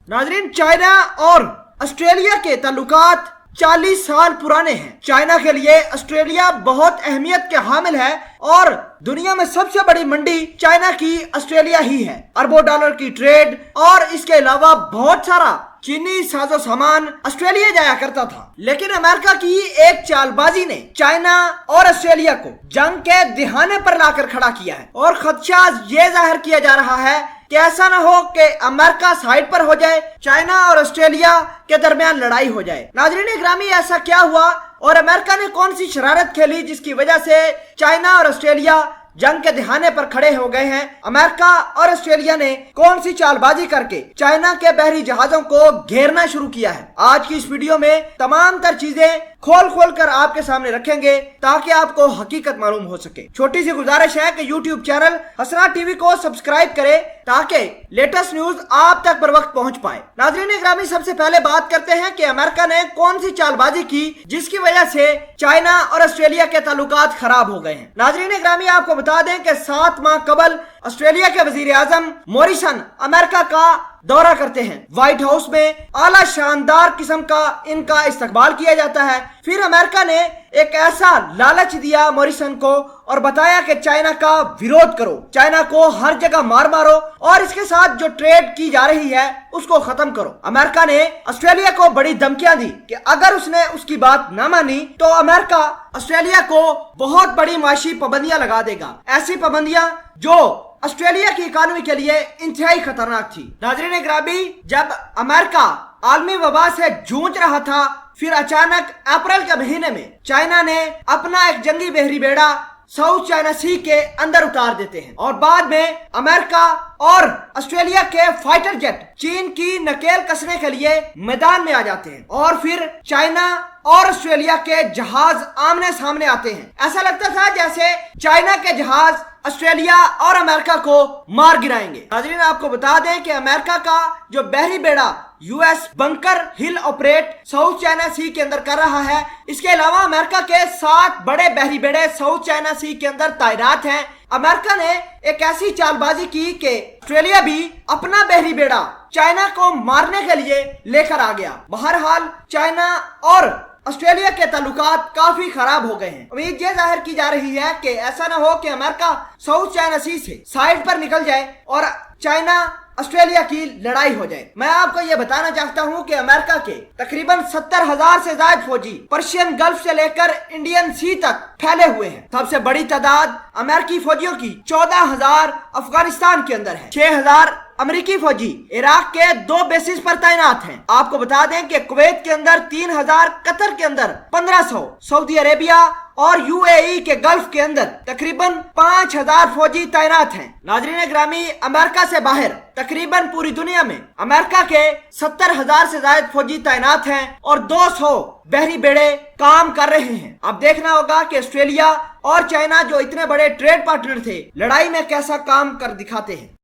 नाजरीन, चाइना और ऑस्ट्रेलिया के ताल्लुकात 40 साल पुराने हैं। चाइना के लिए ऑस्ट्रेलिया बहुत अहमियत के हामिल है और दुनिया में सबसे बड़ी मंडी चाइना की ऑस्ट्रेलिया ही है। अरबों डॉलर की ट्रेड और इसके अलावा बहुत सारा चीनी साजो सामान ऑस्ट्रेलिया जाया करता था, लेकिन अमेरिका की एक चालबाजी ने चाइना और ऑस्ट्रेलिया को जंग के दिहाने पर लाकर खड़ा किया है और खदशा ये जाहिर किया जा रहा है कि ऐसा ना हो कि अमेरिका साइड पर हो जाए, चाइना और ऑस्ट्रेलिया के दरमियान लड़ाई हो जाए। नाजरीन ग्रामी, ऐसा क्या हुआ और अमेरिका ने कौन सी शरारत खेली जिसकी वजह से चाइना और ऑस्ट्रेलिया जंग के दिहाने पर खड़े हो गए हैं? अमेरिका और ऑस्ट्रेलिया ने कौन सी चालबाजी करके चाइना के बहरी जहाजों को घेरना शुरू किया है? आज की इस वीडियो में तमाम तर चीजें खोल कर आपके सामने रखेंगे ताकि आपको हकीकत मालूम हो सके। छोटी सी गुजारिश है कि YouTube चैनल हसना टीवी को सब्सक्राइब करें ताकि लेटेस्ट न्यूज आप तक बर वक्त पहुंच पाए। नाजरीन ग्रामी, सबसे पहले बात करते हैं कि अमेरिका ने कौन सी चालबाजी की जिसकी वजह से चाइना और ऑस्ट्रेलिया के ताल्लुकात खराब हो गए हैं। नाजरीन ग्रामी, आपको बता दें कि 7 माह कबल ऑस्ट्रेलिया के वजीर आजम मॉरिसन अमेरिका का दौरा करते हैं। व्हाइट हाउस में आला शानदार किस्म का इनका इस्तकबाल किया जाता है। फिर अमेरिका ने एक ऐसा लालच दिया मॉरिसन को और बताया कि चाइना का विरोध करो, चाइना को हर जगह मार मारो और इसके साथ जो ट्रेड की जा रही है उसको खत्म करो। अमेरिका ने ऑस्ट्रेलिया को बड़ी धमकियां दी कि अगर उसने उसकी बात न मानी तो अमेरिका ऑस्ट्रेलिया को बहुत बड़ी माशी पाबंदियां लगा देगा, ऐसी पाबंदियां जो ऑस्ट्रेलिया की इकोनॉमी के लिए इंतहाई खतरनाक थी। नाजरीन ग्रामी, जब अमेरिका आलमी वबा से जूझ रहा था, फिर अचानक अप्रैल के महीने में चाइना ने अपना एक जंगी बहरी बेड़ा साउथ चाइना सी के अंदर उतार देते हैं और बाद में अमेरिका और ऑस्ट्रेलिया के फाइटर जेट चीन की नकेल कसने के लिए मैदान में आ जाते हैं और फिर चाइना और ऑस्ट्रेलिया के जहाज आमने सामने आते हैं। ऐसा लगता था जैसे चाइना के जहाज ऑस्ट्रेलिया और अमेरिका को मार गिराएंगे। नाज़रीन, आपको बता दें कि अमेरिका का जो बहरी बेड़ा US Bunker Hill operate South China Sea के अंदर कर रहा है, इसके अलावा अमेरिका के 7 बड़े बहरी बेड़े साउथ चाइना सी के अंदर तैनात हैं। अमेरिका ने एक ऐसी चालबाजी की कि ऑस्ट्रेलिया भी अपना बहरी बेड़ा चाइना को मारने के लिए लेकर आ गया। बहरहाल चाइना और ऑस्ट्रेलिया के ताल्लुकात काफी खराब हो गए हैं। उम्मीद ये जाहिर की जा रही है कि ऐसा ना हो कि अमेरिका साउथ चाइना सी से साइड पर निकल जाए और चाइना ऑस्ट्रेलिया की लड़ाई हो जाए। मैं आपको ये बताना चाहता हूँ कि अमेरिका के तकरीबन 70,000 से ज्यादा फौजी पर्शियन गल्फ से लेकर इंडियन सी तक फैले हुए हैं। सबसे बड़ी तादाद अमेरिकी फौजियों की 14,000 अफगानिस्तान के अंदर है। 6,000 अमेरिकी फौजी इराक के 2 बेसिस पर तैनात हैं। आपको बता दें कि कुवैत के अंदर 3,000, कतर के अंदर 1,500, सऊदी अरेबिया और यूएई के गल्फ के अंदर तकरीबन 5,000 फौजी तैनात हैं। नाजरीन ग्रामी, अमेरिका से बाहर तकरीबन पूरी दुनिया में अमेरिका के 70,000 से ज्यादा फौजी तैनात हैं और 200 बहरी बेड़े काम कर रहे हैं। अब देखना होगा कि ऑस्ट्रेलिया और चाइना जो इतने बड़े ट्रेड पार्टनर थे, लड़ाई में कैसा काम कर दिखाते हैं।